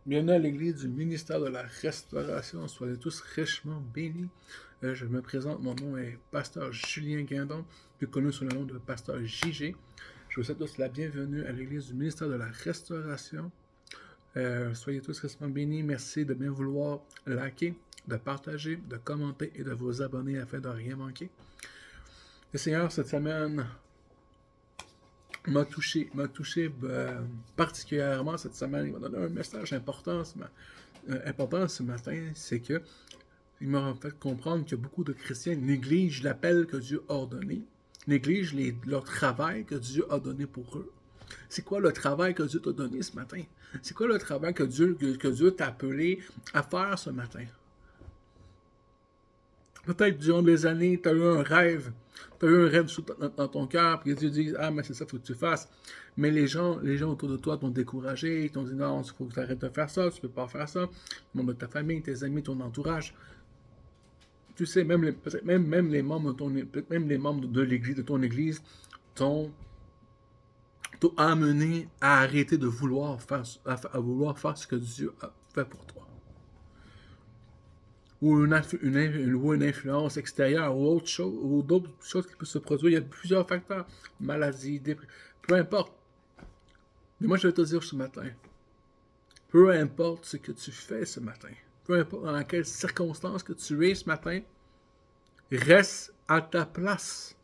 Bienvenue à l'église du ministère de la Restauration. Soyez tous richement bénis. Je me présente, mon nom est Pasteur Julien Guindon, plus connu sous le nom de Pasteur JG. Je vous souhaite tous la bienvenue à l'église du ministère de la Restauration. Soyez tous richement bénis. Merci de bien vouloir liker, de partager, de commenter et de vous abonner afin de rien manquer. Le Seigneur, cette semaine, m'a touché particulièrement cette semaine. Il m'a donné un message important ce matin, c'est que il m'a fait comprendre que beaucoup de chrétiens négligent l'appel que Dieu a ordonné, négligent leur travail que Dieu a donné pour eux. C'est quoi le travail que Dieu t'a donné ce matin? C'est quoi le travail que Dieu t'a appelé à faire ce matin? Peut-être durant des années, tu as eu un rêve. Tu as eu un rêve dans ton cœur, puis Dieu dit, ah, mais c'est ça, il faut que tu fasses. Mais les gens autour de toi t'ont découragé, ils t'ont dit, non, il faut que tu arrêtes de faire ça, tu peux pas faire ça. Le monde de ta famille, tes amis, ton entourage. Tu sais, même les membres de l'église, de ton église, t'ont amené à arrêter de vouloir faire ce que Dieu a fait pour toi. Ou une influence extérieure ou d'autres choses qui peuvent se produire. Il y a plusieurs facteurs, maladie, dépression, peu importe. Mais moi, je vais te dire ce matin, peu importe ce que tu fais ce matin, peu importe dans quelles circonstances que tu es ce matin, reste à ta place.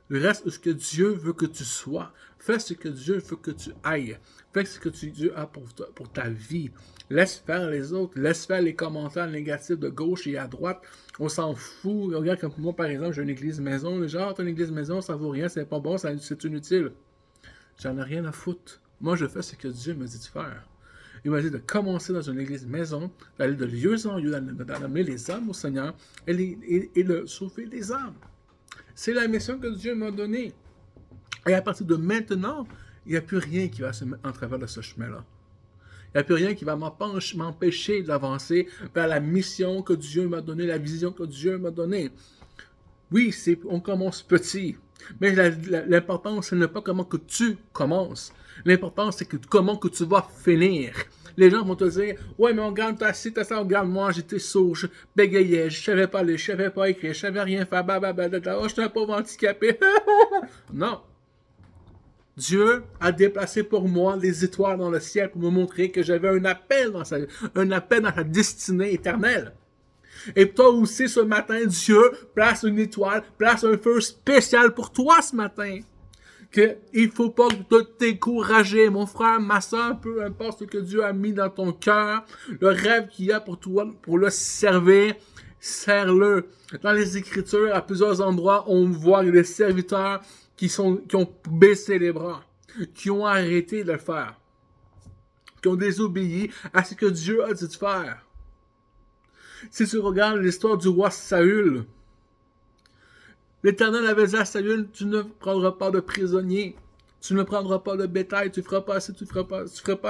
Reste où ce que Dieu veut que tu sois. Fais ce que Dieu veut que tu ailles. Fais ce que Dieu a pour ta vie. Laisse faire les autres. Laisse faire les commentaires négatifs de gauche et à droite. On s'en fout. Regarde, comme moi, par exemple, j'ai une église maison. Les gens, t'as une église maison, ça vaut rien, c'est pas bon, c'est inutile. J'en ai rien à foutre. Moi, je fais ce que Dieu me dit de faire. Il m'a dit de commencer dans une église maison, d'aller de lieu en lieu, d'amener les âmes au Seigneur et de sauver les âmes. C'est la mission que Dieu m'a donnée. Et à partir de maintenant, il n'y a plus rien qui va se mettre en travers de ce chemin-là. Il n'y a plus rien qui va m'empêcher d'avancer vers la mission que Dieu m'a donnée, la vision que Dieu m'a donnée. Oui, on commence petit. Mais l'important, ce n'est pas comment que tu commences. L'important, c'est comment que tu vas finir. Les gens vont te dire, ouais, mais on regarde ta ci, ta ça, regarde moi, j'étais sourd, je bégayais, je savais pas lire, je savais pas écrire, je savais rien faire, oh, j'étais un pauvre handicapé. Non. Dieu a déplacé pour moi des étoiles dans le ciel pour me montrer que j'avais un appel dans sa destinée éternelle. Et toi aussi, ce matin, Dieu place une étoile, place un feu spécial pour toi ce matin. Il ne faut pas te décourager, mon frère, ma soeur, peu importe ce que Dieu a mis dans ton cœur, le rêve qu'il y a pour toi, pour le servir, serre-le. Dans les Écritures, à plusieurs endroits, on voit des serviteurs qui ont baissé les bras, qui ont arrêté de le faire, qui ont désobéi à ce que Dieu a dit de faire. Si tu regardes l'histoire du roi Saül, l'Éternel avait dit à Saül, tu ne prendras pas de prisonniers, tu ne prendras pas de bétail, tu feras pas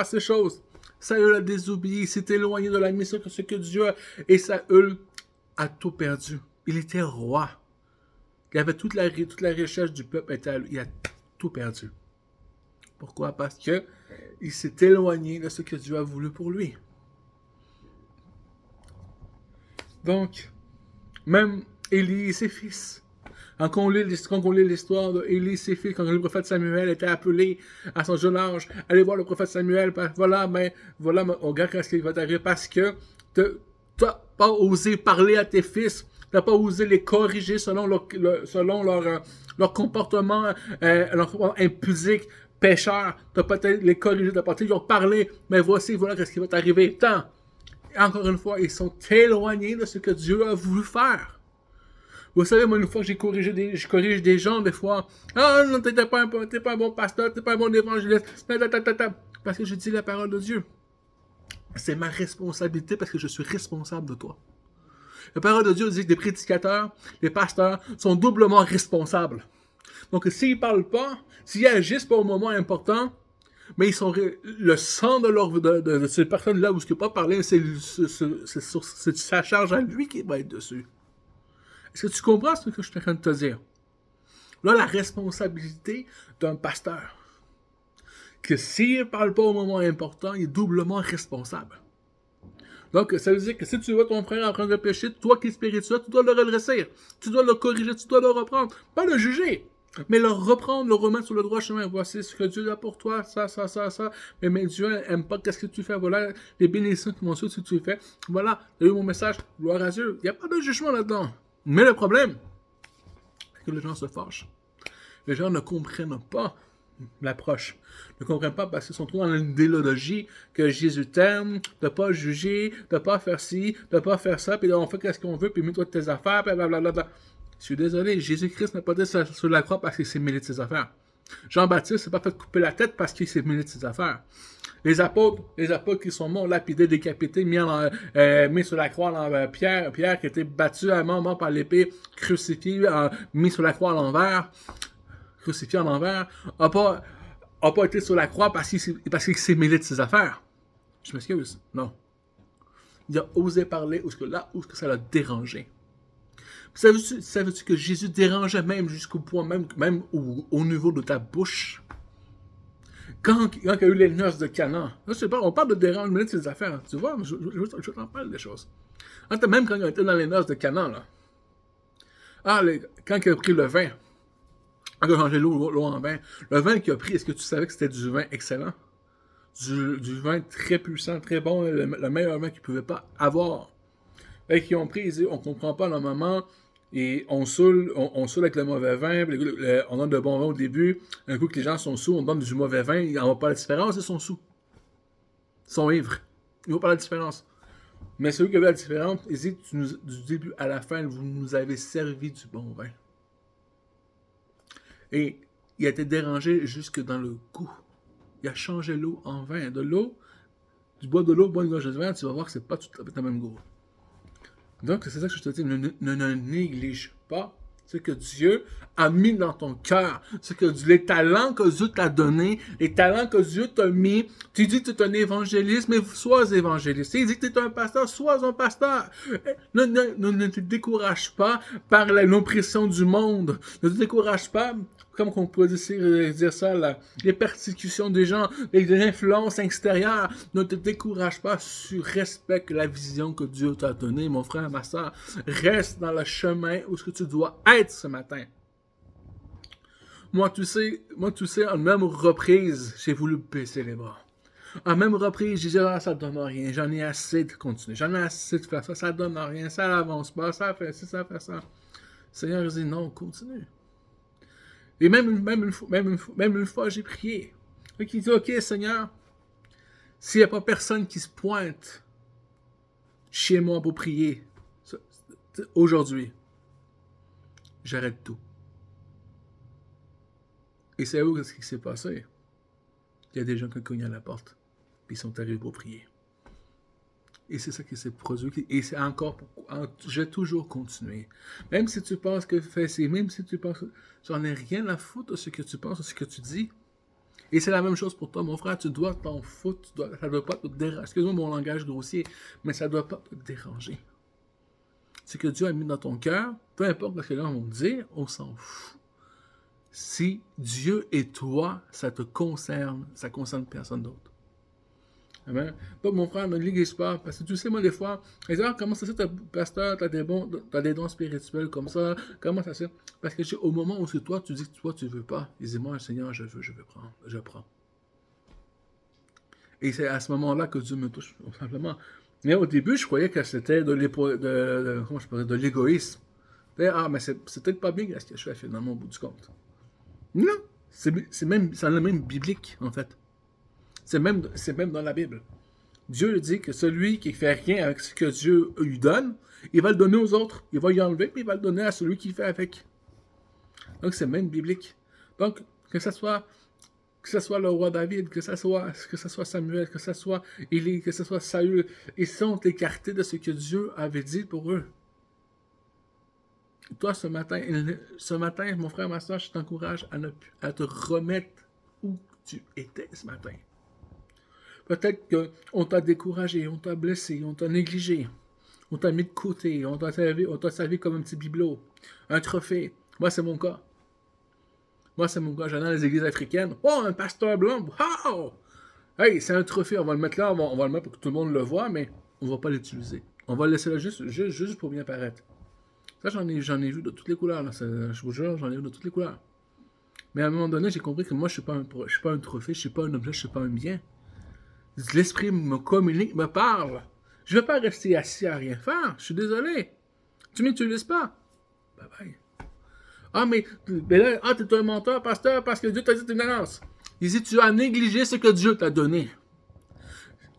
ces choses. Saül a désobéi, il s'est éloigné de la mission que ce que Dieu a, et Saül a tout perdu. Il était roi. Il avait toute la richesse du peuple était à lui. Il a tout perdu. Pourquoi? Parce que il s'est éloigné de ce que Dieu a voulu pour lui. Donc, même Élie et ses fils. Quand on lit l'histoire d'Élie et ses fils, quand le prophète Samuel était appelé à son jeune âge, allez voir le prophète Samuel, voilà, on regarde ce qui va t'arriver parce que tu n'as pas osé parler à tes fils, tu n'as pas osé les corriger selon leur comportement, impudique, pécheur, tu n'as pas les corriger, tu n'as pas leur parler, mais voilà ce qui va t'arriver. Tant. Encore une fois, ils sont éloignés de ce que Dieu a voulu faire. Vous savez, moi, une fois que je corrige des gens, des fois, ah non, t'es pas un bon pasteur, t'es pas un bon évangéliste, parce que je dis la parole de Dieu. C'est ma responsabilité parce que je suis responsable de toi. La parole de Dieu dit que les prédicateurs, les pasteurs sont doublement responsables. Donc, s'ils ne parlent pas, s'ils agissent pas au moment important, mais ils sont le sang de ces personnes-là où ce qui n'a pas parlé, c'est sa charge à lui qui va être dessus. Est-ce que tu comprends ce que je suis en train de te dire? Là, la responsabilité d'un pasteur. que s'il ne parle pas au moment important, il est doublement responsable. Donc, ça veut dire que si tu vois ton frère en train de pécher, toi qui es spirituel, tu dois le redresser. Tu dois le corriger, tu dois le reprendre. Pas le juger, mais le reprendre, le remettre sur le droit chemin. Voici ce que Dieu a pour toi, ça. Mais Dieu n'aime pas ce que tu fais. Voilà les bénédictions qui vont suivre ce que tu fais. Voilà, tu as eu mon message. Gloire à Dieu. Il n'y a pas de jugement là-dedans. Mais le problème, c'est que les gens se fâchent. Les gens ne comprennent pas l'approche. Ne comprennent pas parce qu'ils sont trop dans l'idéologie que Jésus t'aime, de ne pas juger, de ne pas faire ci, de ne pas faire ça, puis on fait ce qu'on veut, puis mets-toi de tes affaires, puis blablabla. Je suis désolé, Jésus-Christ n'a pas dit sur la croix parce qu'il s'est mêlé de ses affaires. Jean-Baptiste s'est pas fait couper la tête parce qu'il s'est mêlé de ses affaires. Les apôtres qui sont morts, lapidés, décapités, mis sur la croix, Pierre qui a été battu à mort par l'épée, crucifié, mis sur la croix à l'envers, crucifié en envers, n'a pas été sur la croix parce qu'il s'est mêlé de ses affaires. Je m'excuse. Non. Il a osé parler où ça l'a dérangé. Savais-tu que Jésus dérangeait même jusqu'au point, même au niveau de ta bouche? Quand il y a eu les noces de Canaan, je sais pas, on parle de déranger de ses affaires. Tu vois, je t'en parle des choses. Même quand il était dans les noces de Canaan, là. Quand il a pris le vin, quand il a changé l'eau en vin, le vin qu'il a pris, est-ce que tu savais que c'était du vin excellent? Du vin très puissant, très bon, le meilleur vin qu'ils ne pouvaient pas avoir. Et qu'ils ont pris, ils disent, on ne comprend pas normalement, et on saoule avec le mauvais vin, on donne de bon vin au début, un coup que les gens sont sous, on donne du mauvais vin, ils n'en voient pas la différence, ils sont sous. Ils sont ivres. Ils ne voient pas la différence. Mais celui qui a vu la différence, il dit, du début à la fin, vous nous avez servi du bon vin. Et il a été dérangé jusque dans le goût. Il a changé l'eau en vin. De l'eau, du bois de l'eau, bois une gorge de vin, tu vas voir que c'est pas tout à fait le même goût. Donc, c'est ça que je te dis, ne néglige pas ce que Dieu a mis dans ton cœur, les talents que Dieu t'a donnés, les talents que Dieu t'a mis. Tu dis que tu es un évangéliste, mais sois évangéliste. Il dit que tu es un pasteur, sois un pasteur. Ne te décourage pas par l'oppression du monde. Ne te décourage pas, comme on peut dire ça, les persécutions des gens, les influences extérieures. Ne te décourage pas, respecte la vision que Dieu t'a donnée, mon frère, ma soeur. Reste dans le chemin où tu dois être ce matin. Moi, tu sais, en même reprise, j'ai voulu baisser les bras. En même reprise, j'ai dit, ça donne rien, j'en ai assez de continuer, j'en ai assez de faire ça, ça donne rien, ça n'avance pas, ça fait ci, ça fait ça. Le Seigneur dit, non, continue. Et même une fois, j'ai prié. Il dit, ok, Seigneur, s'il n'y a pas personne qui se pointe chez moi pour prier, aujourd'hui, j'arrête tout. Et c'est où ce qui s'est passé? Il y a des gens qui ont cogné à la porte, puis ils sont arrivés pour prier. Et c'est ça qui s'est produit. Et c'est encore, je vais toujours continuer. Même si tu penses que même si tu penses que j'en ai rien à foutre de ce que tu penses, de ce que tu dis. Et c'est la même chose pour toi, mon frère, tu dois t'en foutre, ça ne doit pas te déranger. Excuse-moi mon langage grossier, mais ça ne doit pas te déranger. Ce que Dieu a mis dans ton cœur, peu importe ce que les gens vont dire, on s'en fout. Si Dieu est toi, ça te concerne, ça concerne personne d'autre. Amen. Donc, mon frère, ne néglige pas, parce que tu sais, moi, des fois, ils disent, comment ça se fait, pasteur, t'as des dons spirituels comme ça, comment ça se fait? Parce que au moment où c'est toi, tu dis que toi, tu veux pas, ils disent, moi, Seigneur, je veux prendre, je prends. Et c'est à ce moment-là que Dieu me touche, tout simplement. Mais au début, je croyais que c'était de l'égoïsme. Mais c'est peut-être pas bien ce que je fais, finalement, au bout du compte. Non, c'est le même biblique, en fait. C'est même dans la Bible. Dieu dit que celui qui ne fait rien avec ce que Dieu lui donne, il va le donner aux autres. Il va y enlever, puis il va le donner à celui qui fait avec. Donc, c'est même biblique. Donc, que ce soit le roi David, que ce soit Samuel, que ce soit Élie, que ce soit Saül, ils sont écartés de ce que Dieu avait dit pour eux. Toi, ce matin, mon frère, ma soeur, je t'encourage à te remettre où tu étais ce matin. Peut-être qu'on t'a découragé, on t'a blessé, on t'a négligé, on t'a mis de côté, on t'a servi comme un petit bibelot, un trophée. Moi, c'est mon cas. Moi, c'est mon gars, j'allais dans les églises africaines. Oh, un pasteur blanc! Wow! Hey, c'est un trophée, on va le mettre là, on va le mettre pour que tout le monde le voit, mais on va pas l'utiliser. On va le laisser là juste pour bien paraître. Ça, j'en ai vu de toutes les couleurs, là. Je vous jure, j'en ai vu de toutes les couleurs. Mais à un moment donné, j'ai compris que moi, je suis pas un trophée, je suis pas un objet, je suis pas un bien. L'esprit me communique, me parle. Je vais pas rester assis à rien faire. Je suis désolé. Tu m'utilises pas. Bye bye. Ah, mais là, t'es un menteur, pasteur, parce que Dieu t'a dit une annonce. Il dit, tu as négligé ce que Dieu t'a donné.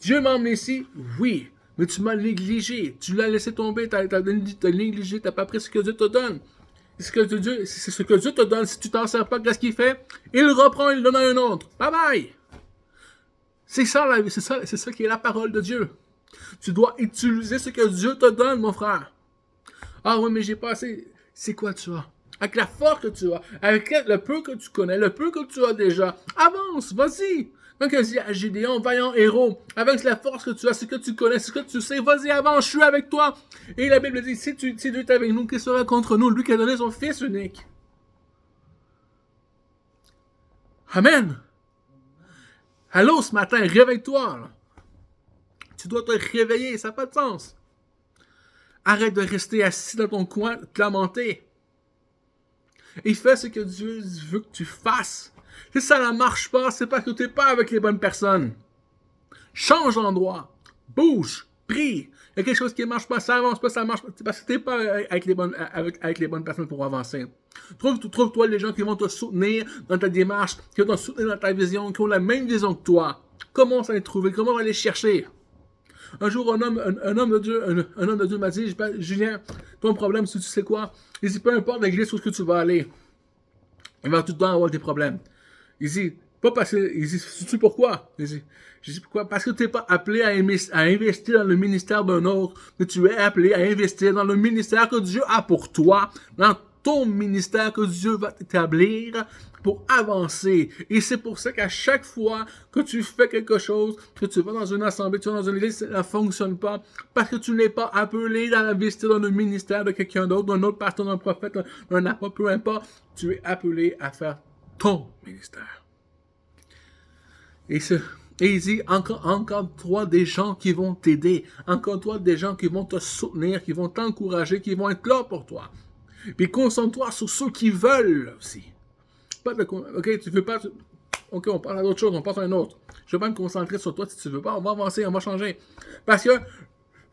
Dieu m'a emmené ici, oui, mais tu m'as négligé. Tu l'as laissé tomber, t'as négligé, t'as pas pris ce que Dieu te donne. C'est ce que Dieu te donne. Si tu t'en sers pas, qu'est-ce qu'il fait? Il reprend, il donne à un autre. Bye bye! C'est ça qui est la parole de Dieu. Tu dois utiliser ce que Dieu te donne, mon frère. Ah oui, mais j'ai pas assez. C'est quoi tu as? Avec la force que tu as, avec le peu que tu connais, le peu que tu as déjà, avance, vas-y. Donc, il dit à Gédéon, vaillant héros, avec la force que tu as, ce que tu connais, ce que tu sais, vas-y, avance, je suis avec toi. Et la Bible dit, si Dieu est avec nous, qui sera contre nous? Lui qui a donné son Fils unique. Amen. Allô, ce matin, réveille-toi. Là. Tu dois te réveiller, ça n'a pas de sens. Arrête de rester assis dans ton coin, te lamenter. Et fais ce que Dieu veut que tu fasses. Si ça ne marche pas, c'est parce que tu n'es pas avec les bonnes personnes. Change d'endroit. Bouge. Prie. Il y a quelque chose qui ne marche pas, ça avance pas, ça marche pas. C'est parce que tu n'es pas avec les bonnes personnes pour avancer. Trouve-toi les gens qui vont te soutenir dans ta démarche, qui vont te soutenir dans ta vision, qui ont la même vision que toi. Commence à les trouver, commence à les chercher. Un jour, un homme de Dieu m'a dit, Julien, ton problème, c'est tu sais quoi? Il dit, peu importe l'église où ce que tu vas aller, il va tout le temps avoir des problèmes. Il dit, pas parce que, il dit, sais-tu pourquoi? Je dis pourquoi? Parce que tu n'es pas appelé à investir dans le ministère d'un autre, mais tu es appelé à investir dans le ministère que Dieu a pour toi, dans ton ministère que Dieu va t'établir pour avancer. Et c'est pour ça qu'à chaque fois que tu fais quelque chose, que tu vas dans une assemblée, tu vas dans une église, ça ne fonctionne pas parce que tu n'es pas appelé à investir dans le ministère de quelqu'un d'autre, d'un autre pasteur, d'un prophète, d'un apôtre, peu importe. Tu es appelé à faire ton ministère. Et il dit, encore-toi des gens qui vont t'aider, encore-toi des gens qui vont te soutenir, qui vont t'encourager, qui vont être là pour toi. Puis concentre-toi sur ceux qui veulent aussi. Ok, tu veux pas. Ok, on parle d'autre chose, on passe à un autre. Je vais pas me concentrer sur toi si tu veux pas, on va avancer, on va changer. Parce que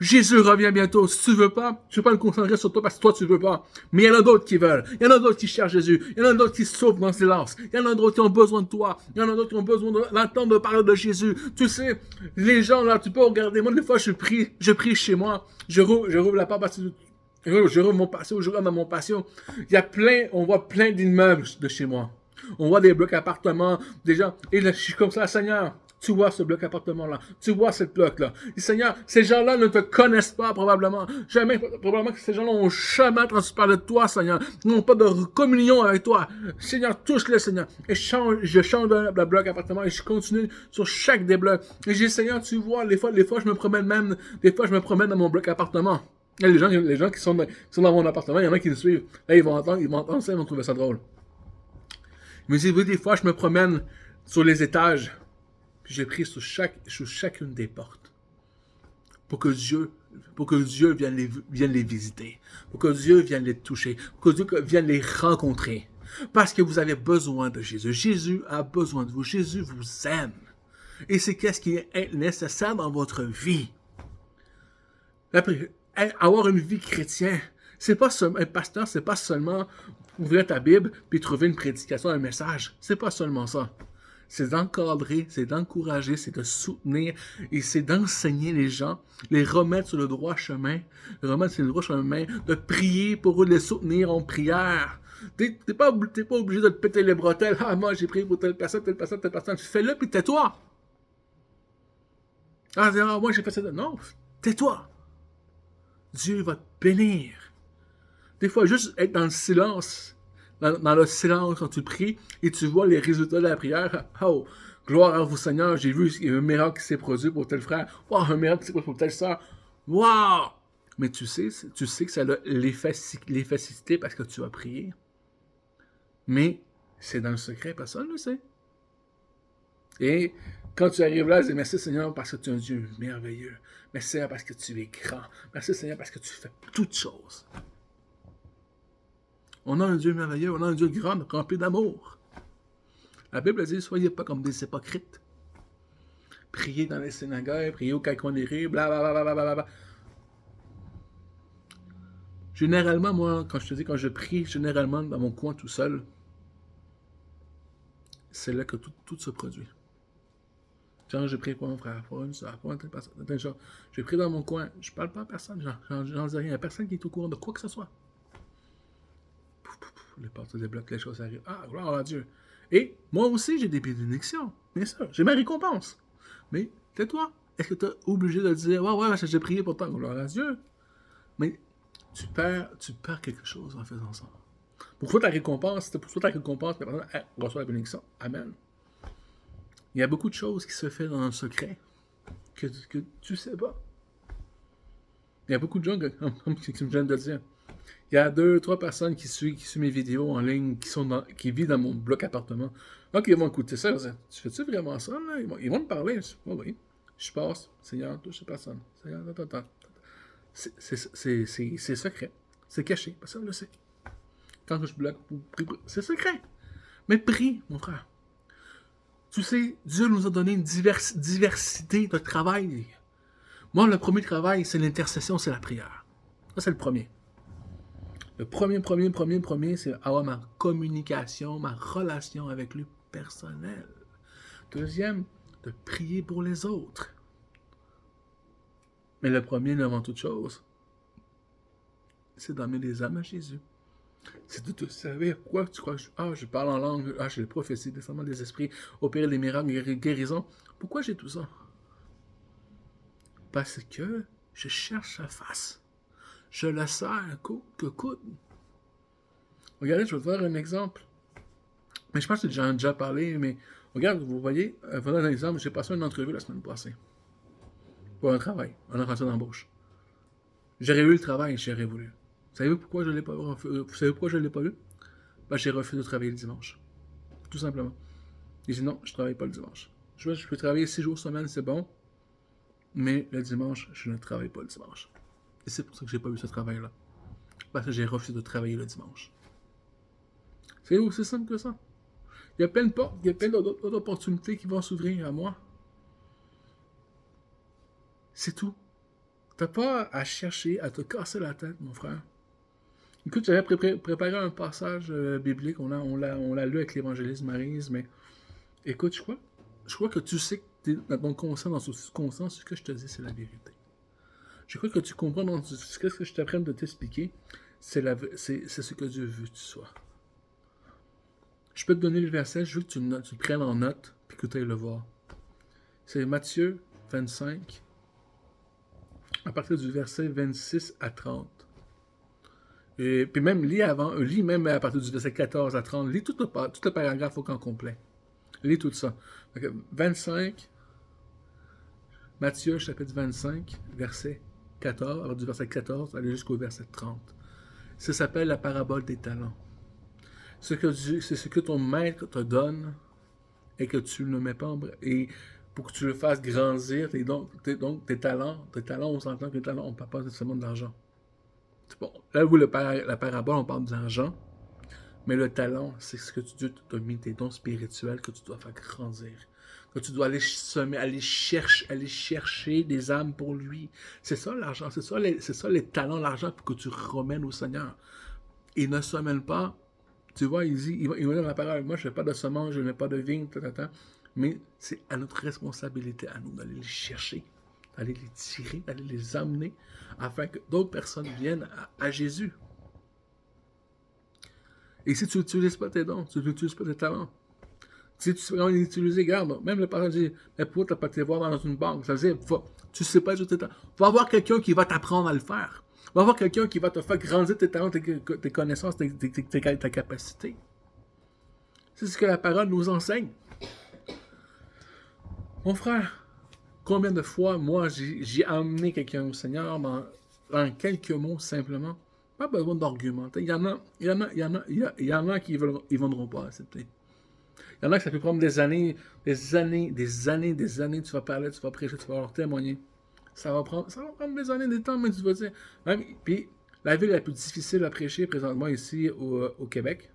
Jésus revient bientôt. Si tu veux pas, je vais pas me concentrer sur toi parce que toi tu veux pas. Mais il y en a d'autres qui veulent. Il y en a d'autres qui cherchent Jésus. Il y en a d'autres qui souffrent dans le silence. Il y en a d'autres qui ont besoin de toi. Il y en a d'autres qui ont besoin d'entendre parler de Jésus. Tu sais, les gens là, tu peux regarder. Moi, des fois, je prie chez moi. Je rouvre la porte parce que je rouvre mon patio, je rentre dans mon patio. On voit plein d'immeubles de chez moi. On voit des blocs appartements, des gens. Et là, je suis comme ça, Seigneur, tu vois ce bloc appartement-là. Tu vois ce bloc-là. Et Seigneur, ces gens-là ne te connaissent pas, probablement. Probablement que ces gens-là n'ont jamais entendu parler de toi, Seigneur. Ils n'ont pas de communion avec toi. Seigneur, touche-les, Seigneur. Et je change de bloc appartement et je continue sur chaque des blocs. Et je dis, Seigneur, tu vois, des fois, je me promène dans mon bloc appartement. Et les gens qui sont dans mon appartement, il y en a qui le suivent. Là, ils vont entendre ça, ils vont trouver ça drôle. Mais des fois, je me promène sur les étages, puis je prie sur chacune des portes, pour que Dieu vienne les visiter, pour que Dieu vienne les toucher, pour que Dieu vienne les rencontrer. Parce que vous avez besoin de Jésus. Jésus a besoin de vous. Jésus vous aime. Et c'est qu'est-ce qui est nécessaire dans votre vie. Après, avoir une vie chrétienne, c'est pas seulement un pasteur, c'est pas seulement ouvrir ta Bible puis trouver une prédication, un message. C'est pas seulement ça. C'est d'encadrer, c'est d'encourager, c'est de soutenir et c'est d'enseigner les gens, les remettre sur le droit chemin, de prier pour eux, de les soutenir en prière. T'es pas obligé de te péter les bretelles. Ah, moi, j'ai prié pour telle personne. Fais-le puis tais-toi. Ah, moi, j'ai fait ça. Non, tais-toi. Dieu va te bénir. Des fois, juste être dans le silence, dans le silence quand tu pries, et tu vois les résultats de la prière. Oh, gloire à vous Seigneur, j'ai vu un miracle qui s'est produit pour tel frère. Wow, un miracle qui s'est produit pour telle soeur. Wow! Mais tu sais que ça a l'efficacité parce que tu as prié. Mais C'est dans le secret, personne ne le sait. Et quand tu arrives là, tu dis merci Seigneur parce que tu es un Dieu merveilleux. Merci Seigneur parce que tu es grand. Merci Seigneur parce que tu fais toutes choses. On a un Dieu merveilleux, on a un Dieu grand, rempli d'amour. La Bible dit, soyez pas comme des hypocrites. Priez dans les synagogues, priez au coin des rues, blablabla. Généralement, moi, quand je prie, généralement, dans mon coin tout seul, c'est là que tout se produit. Genre, j'ai pris pour mon frère, pour une soeur, pour une telle personne, j'ai pris dans mon coin, je parle pas à personne, j'en dis rien, à personne qui est au courant de quoi que ce soit. Les portes se débloquent, les choses arrivent. Ah, gloire à Dieu. Et moi aussi, j'ai des bénédictions, bien sûr, j'ai ma récompense. Mais tais-toi, est-ce que tu es obligé de dire, ouais, j'ai prié pour toi, gloire à Dieu. Mais tu perds quelque chose en faisant ça. Pour toi, ta récompense, c'était pour toi ta récompense, mais reçois la bénédiction. Amen. Il y a beaucoup de choses qui se font dans le secret que tu sais pas. Il y a beaucoup de gens, comme tu me viens de dire. Il y a 2-3 personnes qui suivent mes vidéos en ligne, qui vivent dans mon bloc appartement. Donc, ils vont écouter ça. Tu fais-tu vraiment ça? Là? Ils vont me parler. Oui. Je passe. Seigneur, touche personne. Seigneur, attends. C'est secret. C'est caché. Personne ne le sait. Quand je bloque, c'est secret. Mais prie, mon frère. Tu sais, Dieu nous a donné une diversité de travail. Moi, le premier travail, c'est l'intercession, c'est la prière. Ça, c'est le premier. Le premier, c'est avoir ma communication, ma relation avec lui personnelle. Deuxième, de prier pour les autres. Mais le premier, avant toute chose, c'est d'amener des âmes à Jésus. C'est de te servir. Quoi tu crois que je parle en langue, j'ai les prophéties, descendement des esprits, opérer les miracles, guérisons. Pourquoi j'ai tout ça? Parce que je cherche sa face. Je la sers coûte que coûte. Regardez, je vais te faire un exemple. Mais je pense que j'en ai déjà parlé, mais regarde, vous voyez, voilà un exemple, j'ai passé une entrevue la semaine passée. Pour un travail, un entretien d'embauche. J'aurais eu le travail, j'aurais voulu. Savez-vous pourquoi je ne l'ai pas eu? Ben, j'ai refusé de travailler le dimanche. Tout simplement. J'ai dit non, je ne travaille pas le dimanche. Je peux travailler 6 jours semaine, c'est bon. Mais le dimanche, je ne travaille pas le dimanche. Et c'est pour ça que j'ai pas eu ce travail-là. Parce que j'ai refusé de travailler le dimanche. C'est aussi simple que ça. Il y a plein de portes, il y a plein d'autres opportunités qui vont s'ouvrir à moi. C'est tout. T'as pas à chercher, à te casser la tête, mon frère. Écoute, j'avais préparé un passage biblique, on l'a lu avec l'évangéliste Maryse, mais écoute, je crois que tu sais que t'es dans ton conscience, dans ton subconscient, ce que je te dis, c'est la vérité. Je crois que tu comprends dans ce que je t'apprends de t'expliquer, c'est ce que Dieu veut que tu sois. Je peux te donner le verset, je veux que tu le prennes en note, puis que tu ailles le voir. C'est Matthieu 25, à partir du verset 26 à 30. Et puis même, lis même à partir du verset 14 à 30, lis tout le paragraphe au camp complet. Lis tout ça. Donc, 25, Matthieu chapitre 25, verset 14, alors du verset 14, aller jusqu'au verset 30. Ça s'appelle la parabole des talents. C'est ce que ton maître te donne et que tu ne mets pas et pour que tu le fasses grandir, tes talents, on s'entend que les talents, on ne parle pas nécessairement d'argent. Bon, là où la parabole, on parle d'argent, mais le talent, c'est ce que Dieu t'a mis, tes dons spirituels que tu dois faire grandir. Que tu dois aller semer, aller chercher des âmes pour lui. C'est ça l'argent, c'est ça les talents, l'argent pour que tu remènes au Seigneur. Il ne semène pas. Tu vois, il va dire la parole, moi je n'ai pas de semence, je n'ai pas de vigne, mais c'est à notre responsabilité, à nous, d'aller les chercher, d'aller les tirer, d'aller les amener, afin que d'autres personnes viennent à Jésus. Et si tu n'utilises pas tes dons, tu n'utilises pas tes talents, si tu sais vraiment les utiliser, regarde, même le parent dit, mais pourquoi tu n'as pas été voir dans une banque? Ça veut dire, tu ne sais pas utiliser tes talents. Il va y avoir quelqu'un qui va t'apprendre à le faire. Il va y avoir quelqu'un qui va te faire grandir tes talents, tes connaissances, ta capacité. C'est ce que la parole nous enseigne. Mon frère, combien de fois, moi, j'ai amené quelqu'un au Seigneur en quelques mots simplement, Pas besoin d'argumenter. Il y en a qui ne viendront pas accepter. Il y en a que ça peut prendre des années, tu vas parler, tu vas prêcher, tu vas leur témoigner. Ça va prendre des années, des temps, mais tu vas dire. Puis, la ville la plus difficile à prêcher présentement ici au Québec,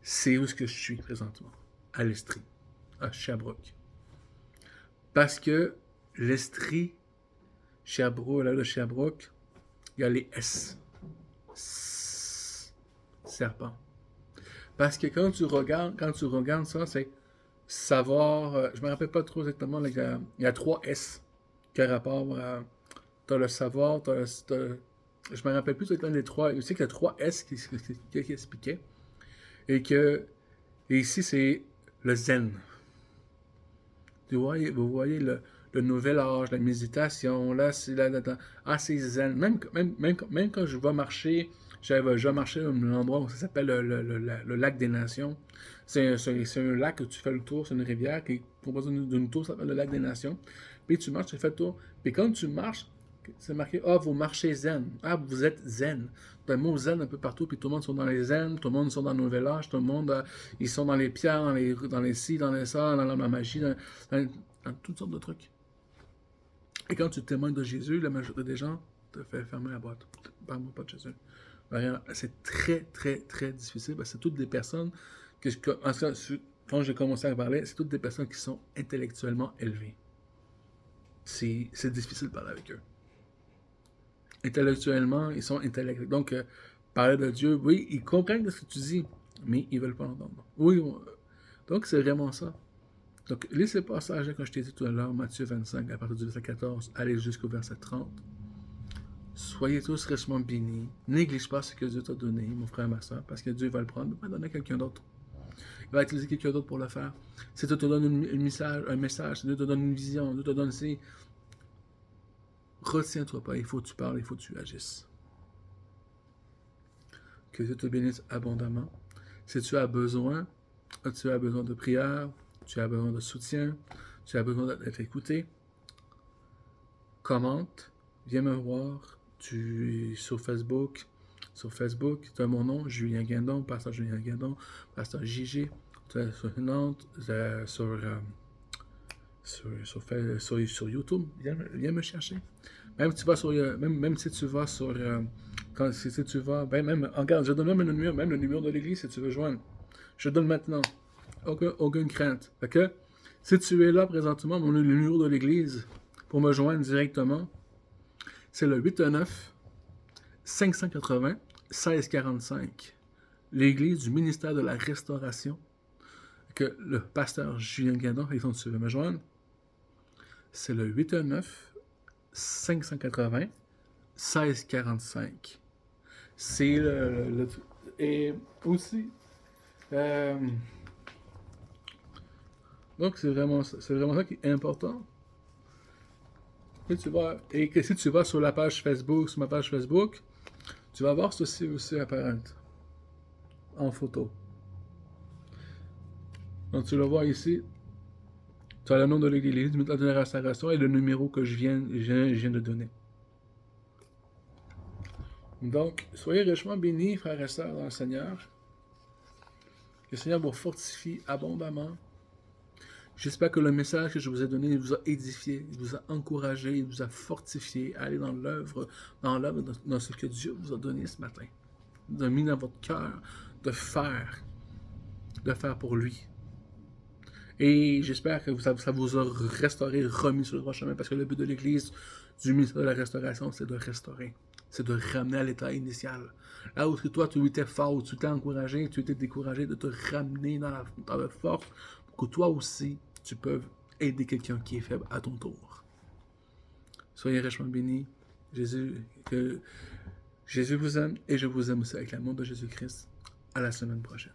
c'est où ce que je suis présentement, à l'Estrie, à Sherbrooke. Parce que l'Estrie, Sherbrooke, là, de Sherbrooke, il y a les S. Serpent. Parce que quand tu regardes ça, c'est savoir. Je me rappelle pas trop exactement, là, il y a 3 S qui ont rapport à. T'as le savoir, je me rappelle plus exactement les 3. Je sais qu'il y a 3 S qui expliquaient. Et ici, c'est le zen. Vous voyez le nouvel âge, la méditation, là, c'est zen. Même quand je vais marcher, je vais marcher à un endroit où ça s'appelle le lac des Nations. C'est un lac où tu fais le tour, c'est une rivière qui propose d'une tour, ça s'appelle le lac des Nations. Puis tu marches, tu fais le tour. Puis quand tu marches, c'est marqué, vous marchez zen. Vous êtes zen. Le mot zen un peu partout, puis tout le monde sont dans les zen, tout le monde sont dans le nouvel âge, tout le monde, ils sont dans les pierres, dans les ci, dans les ça, dans la magie, dans toutes sortes de trucs. Et quand tu témoignes de Jésus, la majorité des gens te fait fermer la boîte. Parle-moi pas de Jésus. C'est très, très, très difficile, parce que c'est toutes des personnes quand j'ai commencé à parler, c'est toutes des personnes qui sont intellectuellement élevées. C'est difficile de parler avec eux. Intellectuellement, ils sont intellectuels. Donc, parler de Dieu, oui, ils comprennent ce que tu dis, mais ils ne veulent pas l'entendre. Oui, donc c'est vraiment ça. Donc, lis ce passage que je t'ai dit tout à l'heure, Matthieu 25, à partir du verset 14, allez jusqu'au verset 30. Soyez tous richement bénis. Néglige pas ce que Dieu t'a donné, mon frère, ma soeur, parce que Dieu va le prendre, il va donner à quelqu'un d'autre. Il va utiliser quelqu'un d'autre pour le faire. Si Dieu te donne un message, si Dieu te donne une vision, Dieu te donne ci, retiens-toi pas, il faut que tu parles, il faut que tu agisses. Que Dieu te bénisse abondamment. Si tu as besoin de prière, tu as besoin de soutien, tu as besoin d'être écouté, commente, viens me voir, tu es sur Facebook, tu as mon nom, Julien Guindon, pasteur Julien Guindon, pasteur JG, tu es sur Nantes, sur YouTube, viens me chercher. Même si tu vas sur si tu vas, regarde, je donne même le numéro de l'église si tu veux joindre. Je donne maintenant. Aucune crainte. Fait que, si tu es là présentement, le numéro de l'église, pour me joindre directement, c'est le 819-580-1645. L'église du ministère de la Restauration, que le pasteur Julien Guindon, si tu veux me joindre, c'est le 819-580-1645. C'est et aussi, donc c'est vraiment ça qui est important. Et que si tu vas sur la page Facebook, sur ma page Facebook, tu vas voir ceci aussi apparaître en photo. Donc tu le vois ici. Tu as le nom de l'église, du ministère de la Restauration et le numéro que je viens de donner. Donc, soyez richement bénis, frères et sœurs, dans le Seigneur. Que le Seigneur vous fortifie abondamment. J'espère que le message que je vous ai donné vous a édifié, il vous a encouragé, il vous a fortifié à aller dans l'œuvre, dans ce que Dieu vous a donné ce matin. De mis dans votre cœur, de faire pour lui. Et j'espère que ça vous a restauré, remis sur le droit chemin, parce que le but de l'Église, du ministère de la Restauration, c'est de restaurer. C'est de ramener à l'état initial. Là où toi, tu étais fort, tu t'es encouragé, tu étais découragé, de te ramener dans la force, pour que toi aussi, tu peux aider quelqu'un qui est faible à ton tour. Soyez richement bénis. Que Jésus vous aime, et je vous aime aussi avec l'amour de Jésus-Christ. À la semaine prochaine.